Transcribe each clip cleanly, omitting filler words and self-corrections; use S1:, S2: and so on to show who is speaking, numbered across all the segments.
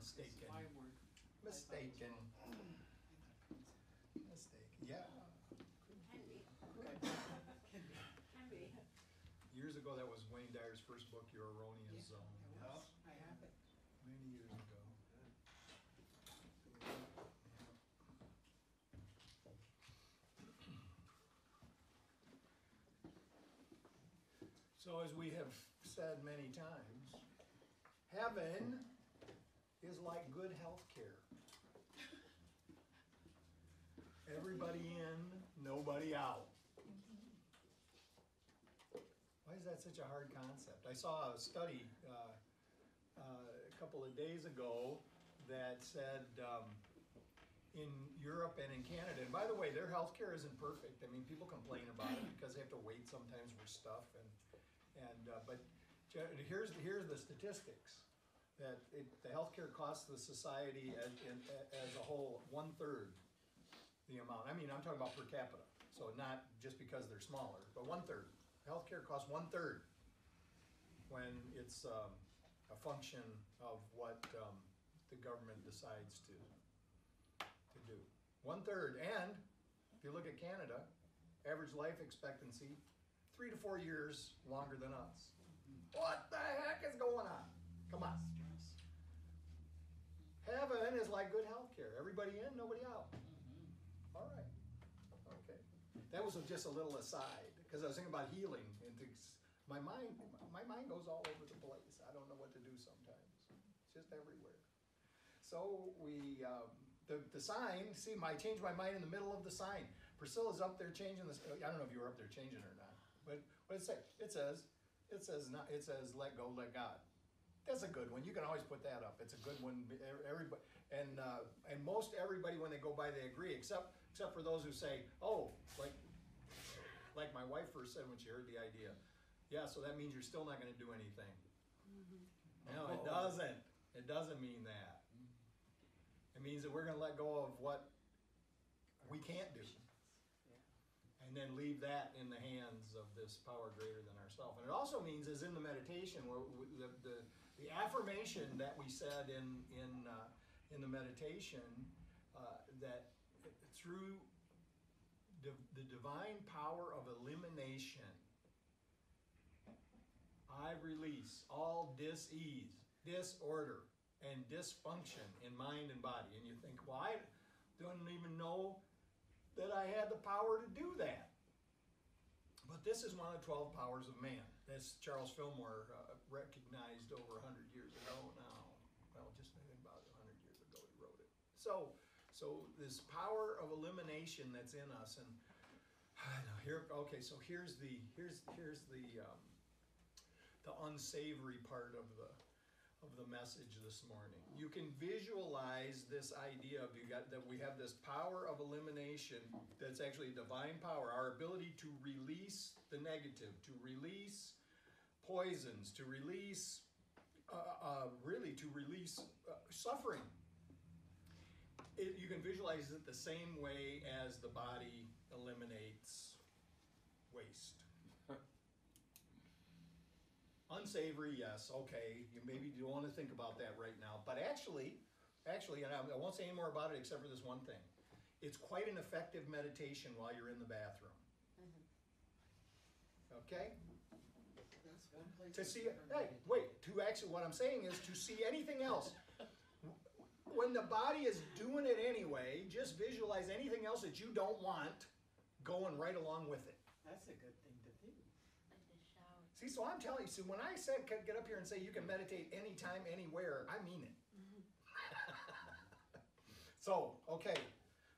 S1: Mistaken.
S2: My word.
S1: Mistaken. Mistaken. Yeah.
S3: Can be. Can be.
S1: Years ago, that was Wayne Dyer's first book, Your Erroneous Zone.
S2: It was. I have it.
S1: Many years ago. So as we have said many times, heaven is like good health care. Everybody in, nobody out. Why is that such a hard concept? I saw a study a couple of days ago that said in Europe and in Canada, and by the way, their healthcare isn't perfect. I mean, people complain about it because they have to wait sometimes for stuff, but here's the statistics that the healthcare costs the society as a whole 1/3 the amount. I mean, I'm talking about per capita, so not just because they're smaller, but 1/3. Healthcare costs 1/3 when it's a function of what the government decides to do. 1/3, and if you look at Canada, average life expectancy 3 to 4 years longer than us. What the heck is going on? Come on. Heaven is like good health care. Everybody in, nobody out. All right. Okay. That was just a little aside because I was thinking about healing, and my mind goes all over the place. I don't know what to do sometimes. It's just everywhere. So we the sign. See, I changed my mind in the middle of the sign. Priscilla's up there changing this. I don't know if you were up there changing it or not. But what does it say? It says let go, let God. That's a good one. You can always put that up. It's a good one. Everybody and most everybody when they go by they agree, except for those who say, oh, like my wife first said when she heard the idea. Yeah, so that means you're still not going to do anything. No, it doesn't. It doesn't mean that. It means that we're going to let go of what we can't do. And then leave that in the hands of this power greater than ourselves. And it also means, as in the meditation, where the affirmation that we said in the meditation, that through the divine power of elimination, I release all dis-ease, disorder, and dysfunction in mind and body. And you think, well, I don't even know that I had the power to do that. But this is one of the 12 powers of man. That's Charles Fillmore recognized over 100 years ago now. Well, just I think about 100 years ago he wrote it. So this power of elimination that's in us, and I know here. Okay, so here's the unsavory part of the message this morning. You can visualize this idea of that we have this power of elimination that's actually a divine power, our ability to release the negative, to release poisons, to release suffering. You can visualize it the same way as the body eliminates waste. Unsavory, yes, okay. You maybe don't want to think about that right now. But actually, and I won't say any more about it except for this one thing. It's quite an effective meditation while you're in the bathroom. Okay?
S2: That's one place.
S1: To see, what I'm saying is to see anything else. When the body is doing it anyway, just visualize anything else that you don't want going right along with it.
S2: That's a good thing to do.
S1: See, so I'm telling you, so when I said get up here and say you can meditate anytime, anywhere, I mean it. So, okay,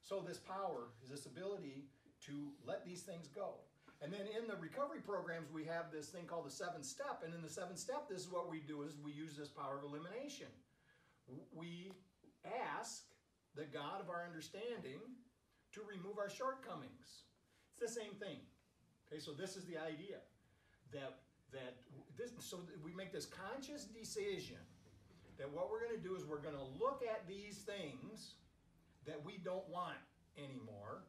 S1: so this power is this ability to let these things go. And then in the recovery programs, we have this thing called the 7th step. And in the 7th step, this is what we do, is we use this power of elimination. We ask the God of our understanding to remove our shortcomings. It's the same thing. Okay, so this is the idea. So we make this conscious decision that what we're going to do is we're going to look at these things that we don't want anymore,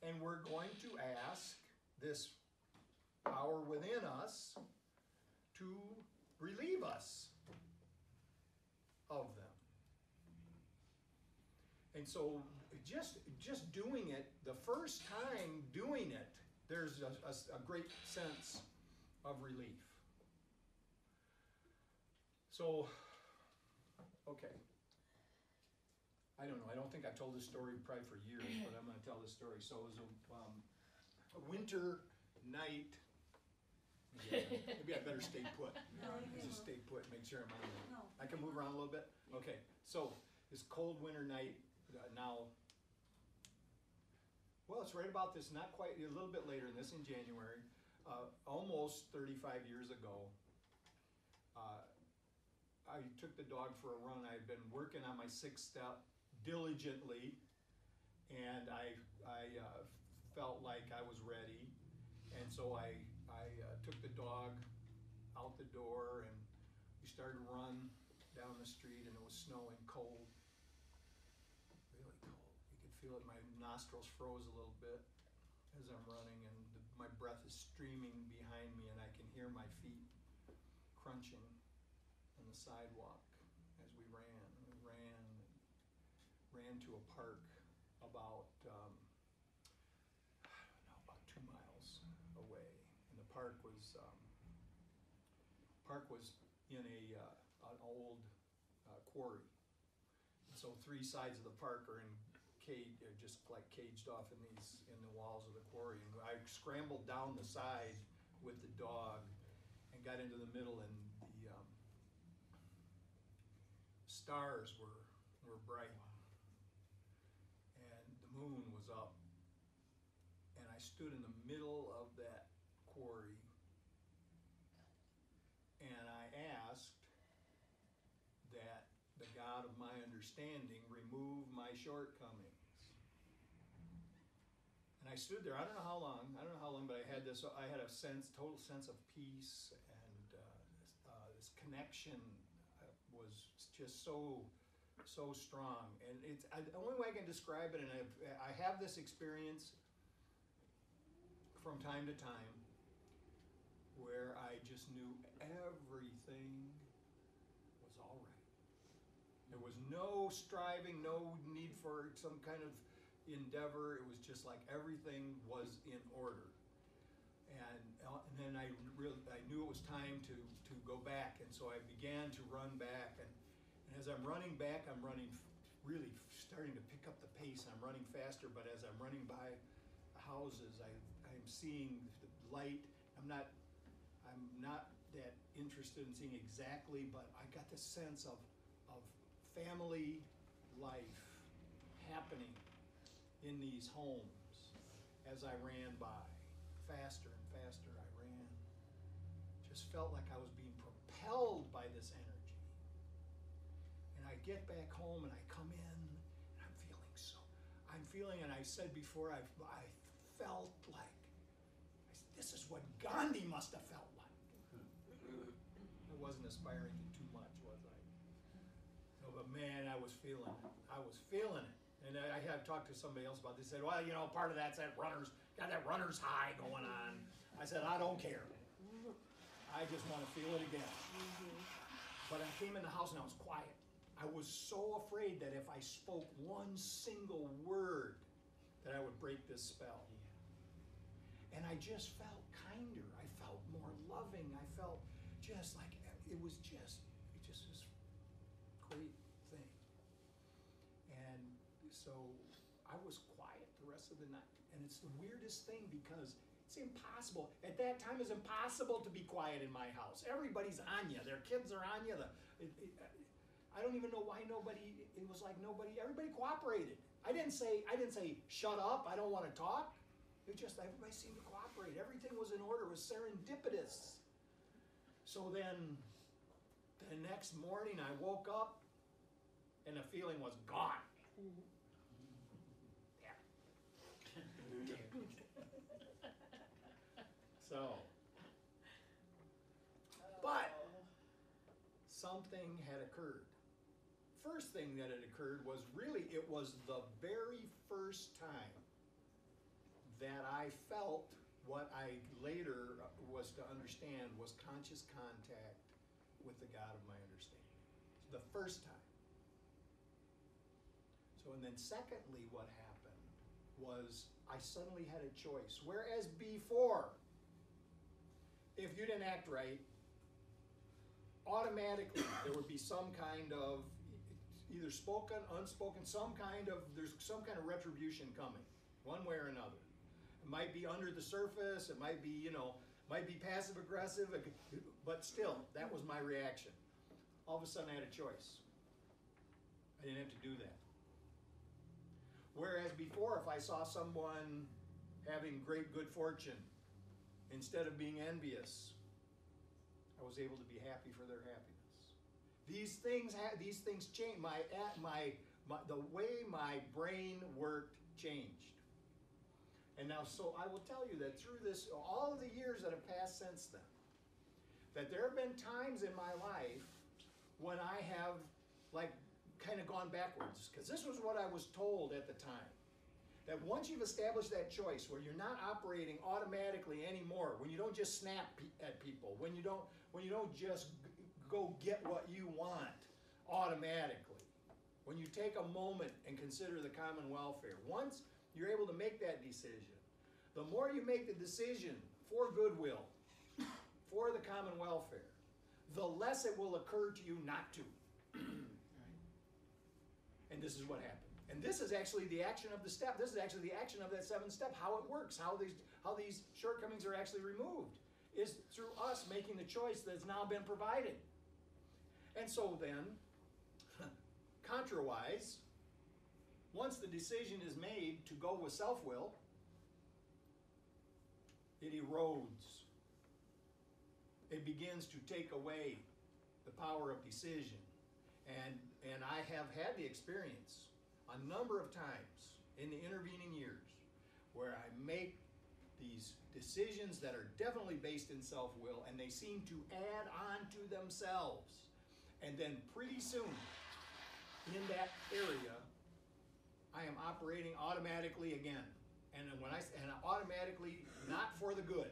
S1: and we're going to ask this power within us to relieve us of them. And so just doing it, the first time doing it, there's a great sense of relief. So, okay. I don't know, I don't think I've told this story probably for years, but I'm gonna tell this story. So it was a winter night. Maybe I better stay put. Just stay put, make sure I'm on there.
S3: No.
S1: I can move around a little bit? Okay, so this cold winter night, now, well, it's right about this, not quite, a little bit later than this, in January, almost 35 years ago. I took the dog for a run. I had been working on my sixth step diligently, and I felt like I was ready, and so I took the dog out the door, and we started to run down the street, and it was snowing, cold, really cold. You could feel it. My nostrils froze a little bit as I'm running, and my breath is streaming behind me, and I can hear my feet crunching on the sidewalk as we ran. Ran to a park about, I don't know, about 2 miles away. And the park was in an old quarry. And so 3 sides of the park are just like caged off in the walls of the quarry. And I scrambled down the side with the dog and got into the middle, and the stars were bright. And the moon was up. And I stood in the middle of that quarry, and I asked that the God of my understanding remove my shortcomings. And I stood there, I don't know how long, but I had a total sense of peace, and this connection was just so strong. And the only way I can describe it, and I have this experience from time to time, where I just knew everything was all right. There was no striving, no need for some kind of endeavor. It was just like everything was in order. And then I knew it was time to go back, and so I began to run back. And as I'm running back, I'm running really starting to pick up the pace. I'm running faster, but as I'm running by the houses, I'm seeing the light. I'm not that interested in seeing exactly, but I got the sense of family life happening in these homes as I ran by. Faster and faster I ran. Just felt like I was being propelled by this energy. And I get back home and I come in, and I'm feeling, and I said before, I felt like, this is what Gandhi must have felt like. I wasn't aspiring to too much, was I? No, but man, I was feeling it. And I had talked to somebody else about this. They said, well, part of that's got that runner's high going on. I said, I don't care. I just want to feel it again. But I came in the house and I was quiet. I was so afraid that if I spoke one single word, that I would break this spell. And I just felt kinder. I felt more loving. I felt just like it was just this great thing. And so I was quiet the rest of the night. And it's the weirdest thing, because it's impossible. At that time, it's impossible to be quiet in my house. Everybody's on you. Their kids are on you. I don't even know why it was like everybody cooperated. I didn't say, shut up, I don't want to talk. It just, everybody seemed to cooperate. Everything was in order. It was serendipitous. So then, the next morning I woke up and the feeling was gone. Yeah. So, but something had occurred. First thing that had occurred was it was the very first time that I felt what I later was to understand was conscious contact with the God of my understanding. The first time. So So, and then secondly, what happened was I suddenly had a choice. Whereas before, if you didn't act right, automatically there would be some kind of, either spoken, unspoken, there's some kind of retribution coming, one way or another. It might be under the surface, it might be, might be passive aggressive, but still, that was my reaction. All of a sudden I had a choice. I didn't have to do that. Whereas before, if I saw someone having great good fortune, instead of being envious, I was able to be happy for their happiness. These things changed. The way my brain worked changed. And now, so I will tell you that through this, all of the years that have passed since then, that there have been times in my life when I have, kind of gone backwards. Because this was what I was told at the time. That once you've established that choice, where you're not operating automatically anymore, when you don't just snap at people, when you don't just go get what you want automatically, when you take a moment and consider the common welfare, once you're able to make that decision, the more you make the decision for goodwill, for the common welfare, the less it will occur to you not to. And this is what happened. And this is actually the action of the step. This is actually the action of that 7th step, how it works, how these shortcomings are actually removed, is through us making the choice that's now been provided. And so then, contra-wise, once the decision is made to go with self-will, it erodes. It begins to take away the power of decision. And I have had the experience a number of times in the intervening years where I make these decisions that are definitely based in self-will, and they seem to add on to themselves. And then pretty soon, in that area, I am operating automatically again. And automatically not for the good.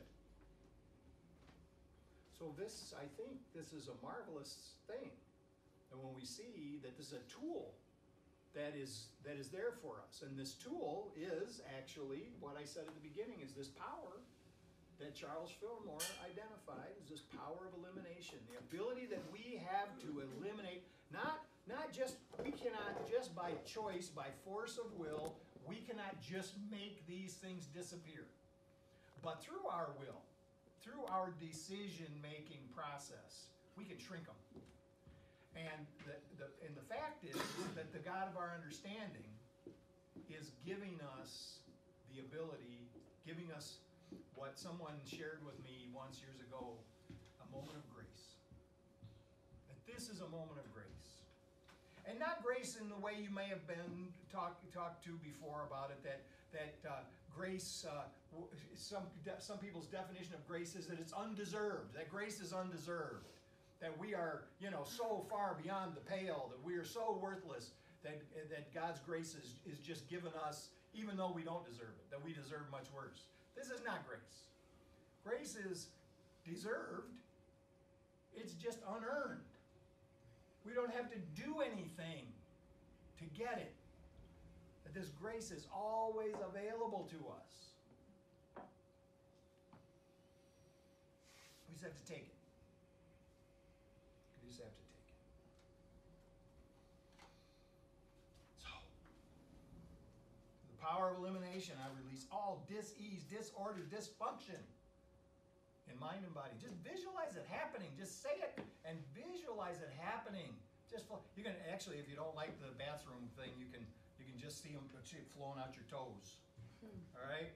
S1: So I think this is a marvelous thing. And when we see that this is a tool that is there for us, and this tool is actually what I said at the beginning, is this power that Charles Fillmore identified as this power of elimination, the ability that we have to eliminate, we cannot just by choice, by force of will, we cannot just make these things disappear. But through our will, through our decision-making process, we can shrink them. And the fact is that the God of our understanding is giving us the ability, giving us what someone shared with me once years ago, a moment of grace. That this is a moment of grace. And not grace in the way you may have been talked to before about it, that grace, some people's definition of grace is that it's undeserved, that grace is undeserved. That we are, so far beyond the pale, that we are so worthless, that God's grace is just given us, even though we don't deserve it, that we deserve much worse. This is not grace. Grace is deserved. It's just unearned. We don't have to do anything to get it. That this grace is always available to us. We just have to take it. We just have to take it. So, the power of elimination, I release all dis-ease, disorder, dysfunction in mind and body. Just visualize it happening. Just say it and visualize it happening. You can actually, if you don't like the bathroom thing, you can just see them flowing out your toes. All right.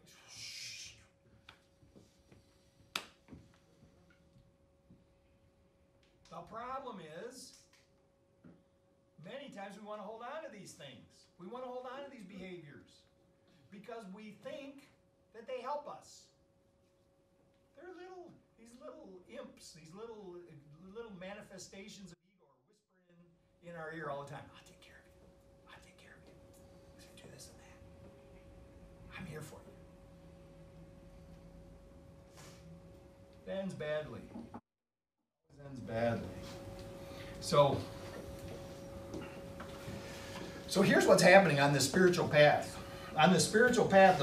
S1: The problem is, many times we want to hold on to these things. We want to hold on to these behaviors because we think that they help us. They're these little imps, these little manifestations of ego are whispering in our ear all the time. I'll take care of you. I'll take care of you. Do this and that. I'm here for you. It ends badly. It ends badly. So So here's what's happening on this spiritual path. On the spiritual path,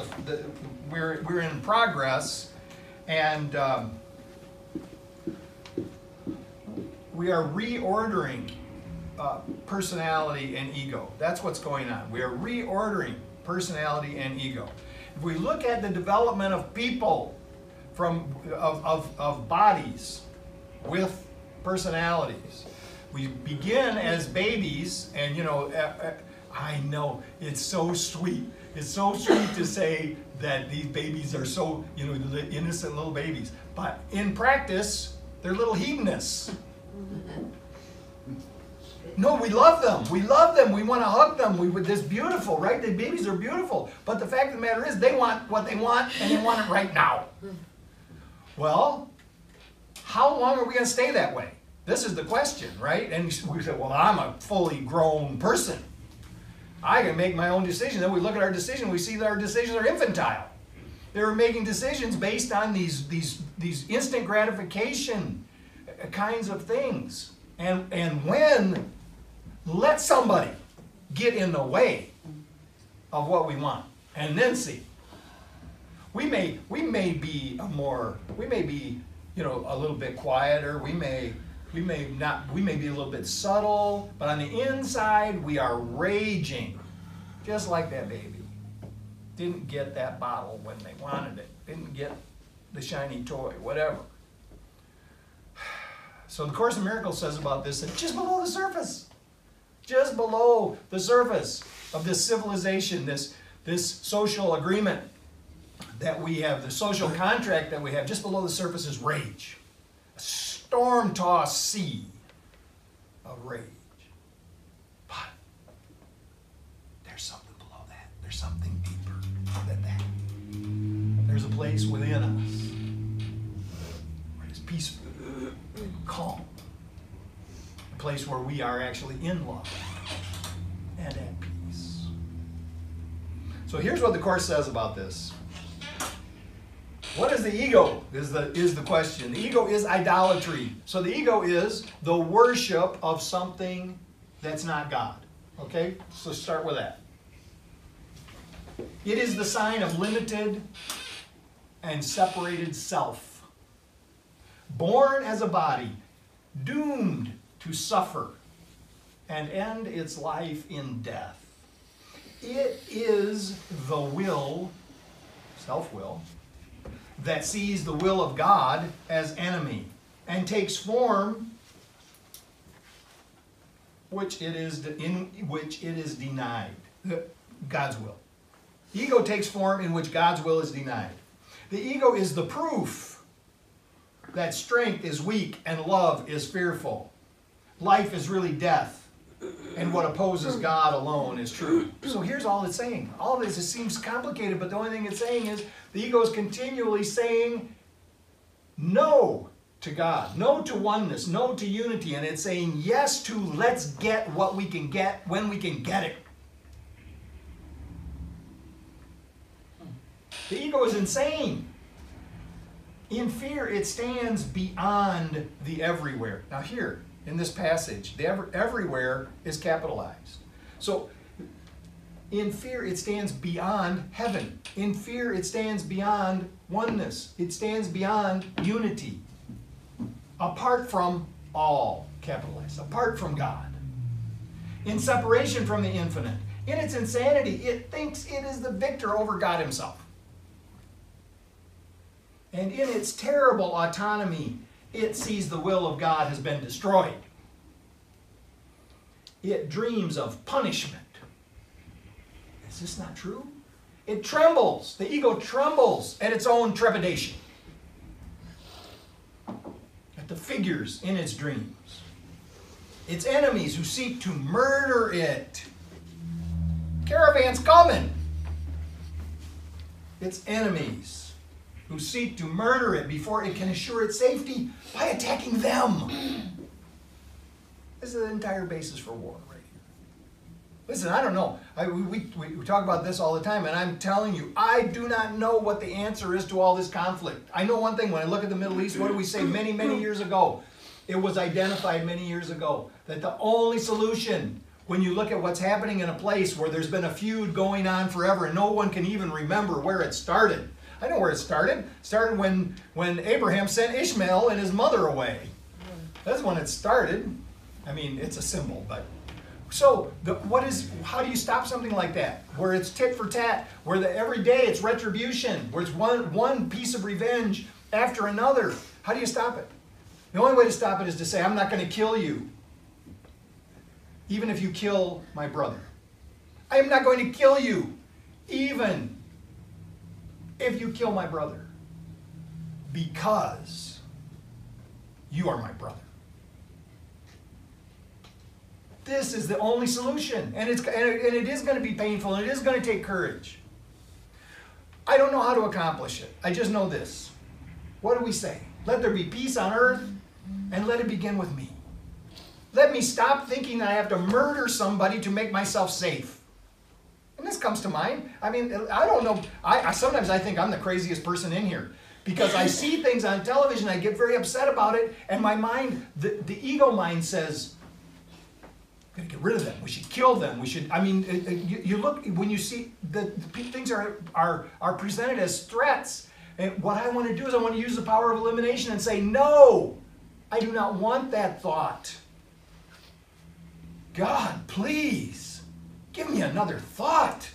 S1: we're in progress, and we are reordering personality and ego. That's what's going on. We are reordering personality and ego. If we look at the development of people of bodies with personalities, we begin as babies, and I know it's so sweet. It's so sweet to say that these babies are so, the innocent little babies. But in practice, they're little hedonists. No, we love them. We love them. We want to hug them. This beautiful, right? The babies are beautiful. But the fact of the matter is, they want what they want, and they want it right now. Well, how long are we going to stay that way? This is the question, right? And we say, well, I'm a fully grown person. I can make my own decision. Then we look at our decision, we see that our decisions are infantile. They're making decisions based on these instant gratification kinds of things. And when let somebody get in the way of what we want, and then see. We may be a little bit quieter. We may be a little bit subtle, but on the inside we are raging, just like that baby. Didn't get that bottle when they wanted it. Didn't get the shiny toy, whatever. So the Course in Miracles says about this that just below the surface of this civilization, this social agreement that we have, the social contract that we have, just below the surface is rage. A storm-tossed sea of rage. But there's something below that. There's something deeper than that. There's a place within us where it's peaceful, calm. A place where we are actually in love and at peace. So here's what the Course says about this. What is the ego, is the question. The ego is idolatry. So the ego is the worship of something that's not God. Okay? So start with that. It is the sign of limited and separated self. Born as a body, doomed to suffer and end its life in death. It is the will, self-will, that sees the will of God as enemy and takes form in which it is denied. God's will. The ego takes form in which God's will is denied. The ego is the proof that strength is weak and love is fearful. Life is really death, and what opposes God alone is true. So here's all it's saying. All this, it seems complicated, but the only thing it's saying is the ego is continually saying no to God, no to oneness, no to unity, and it's saying yes to let's get what we can get when we can get it. The ego is insane. In fear, it stands beyond the everywhere. Now here, in this passage, the everywhere is capitalized. So, in fear, it stands beyond heaven. In fear, it stands beyond oneness. It stands beyond unity. Apart from all, capitalized, apart from God. In separation from the infinite. In its insanity, it thinks it is the victor over God himself. And in its terrible autonomy, it sees the will of God has been destroyed. It dreams of punishment. Is this not true? It trembles. The ego trembles at its own trepidation. At the figures in its dreams. Its enemies who seek to murder it. Caravan's coming. Its enemies who seek to murder it before it can assure its safety by attacking them. This is the entire basis for war right here. Listen, I don't know. We talk about this all the time, and I'm telling you, I do not know what the answer is to all this conflict. I know one thing, when I look at the Middle East, what do we say many, many years ago? It was identified many years ago that the only solution when you look at what's happening in a place where there's been a feud going on forever and no one can even remember where it started. I know where it started. It started when Abraham sent Ishmael and his mother away. That's when it started. I mean, it's a symbol, but so how do you stop something like that? Where it's tit for tat, where every day it's retribution, where it's one piece of revenge after another. How do you stop it? The only way to stop it is to say, I'm not going to kill you, even if you kill my brother. I am not going to kill you, even if you kill my brother, because you are my brother. This is the only solution, and it is going to be painful, and it is going to take courage. I don't know how to accomplish it. I just know this. What do we say? Let there be peace on earth, and let it begin with me. Let me stop thinking that I have to murder somebody to make myself safe. And this comes to mind. I mean, I don't know. Sometimes I think I'm the craziest person in here because I see things on television, I get very upset about it, and my mind, the ego mind says, gotta get rid of them. We should kill them. We should. I mean, you look when you see the things are presented as threats. And what I want to do is I want to use the power of elimination and say, no, I do not want that thought. God, please give me another thought.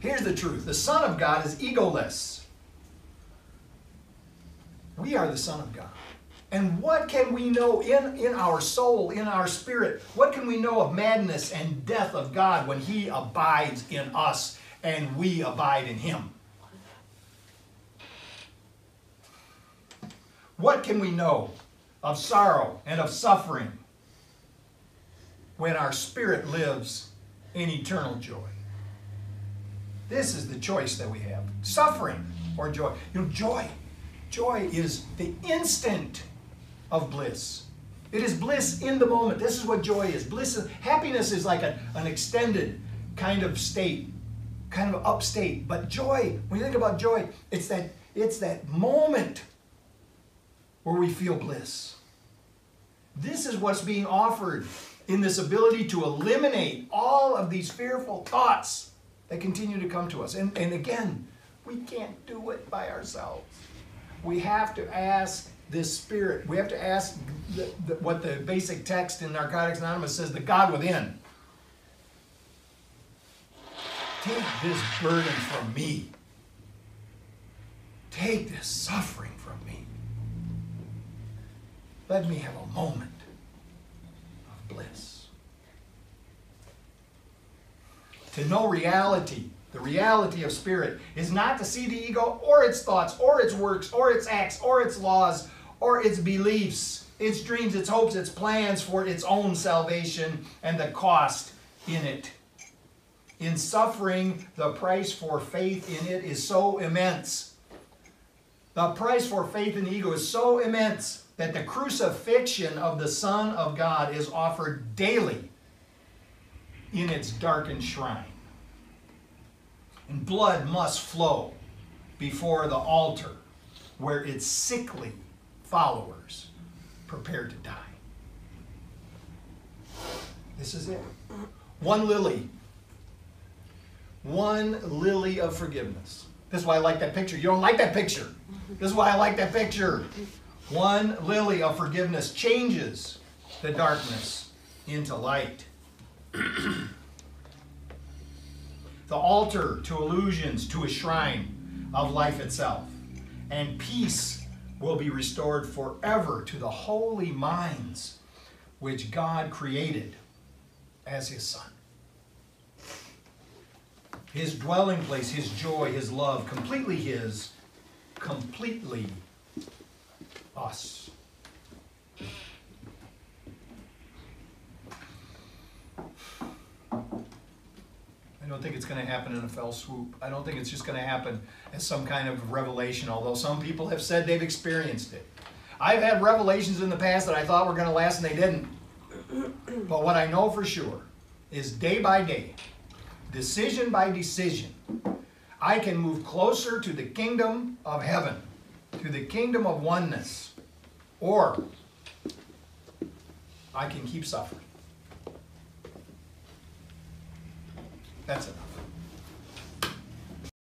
S1: Here's the truth: the Son of God is egoless. We are the Son of God. And what can we know in our soul, in our spirit? What can we know of madness and death of God when He abides in us and we abide in Him? What can we know of sorrow and of suffering when our spirit lives in eternal joy? This is the choice that we have: suffering or joy. You know, joy is the instant of bliss. It is bliss in the moment. This is what joy is. Happiness is like an extended kind of state, kind of upstate. But joy, when you think about joy, it's that moment where we feel bliss. This is what's being offered in this ability to eliminate all of these fearful thoughts that continue to come to us. And again, we can't do it by ourselves. We have to ask this Spirit. We have to ask what the basic text in Narcotics Anonymous says, the God within. Take this burden from me. Take this suffering from me. Let me have a moment of bliss. To know reality, the reality of spirit, is not to see the ego or its thoughts or its works or its acts or its laws or its beliefs, its dreams, its hopes, its plans for its own salvation and the cost in it. In suffering, the price for faith in it is so immense. The price for faith in the ego is so immense that the crucifixion of the Son of God is offered daily in its darkened shrine. And blood must flow before the altar where its sickly followers prepare to die. This is it. One lily of forgiveness. This is why I like that picture. You don't like that picture. This is why I like that picture. One lily of forgiveness changes the darkness into light. The altar to illusions, to a shrine of life itself. And peace will be restored forever to the holy minds which God created as His Son. His dwelling place, His joy, His love, completely His, completely us. I don't think it's going to happen in a fell swoop. I don't think it's just going to happen as some kind of revelation, although some people have said they've experienced it. I've had revelations in the past that I thought were going to last and they didn't. But what I know for sure is day by day, decision by decision, I can move closer to the kingdom of heaven, to the kingdom of oneness, or I can keep suffering. That's enough.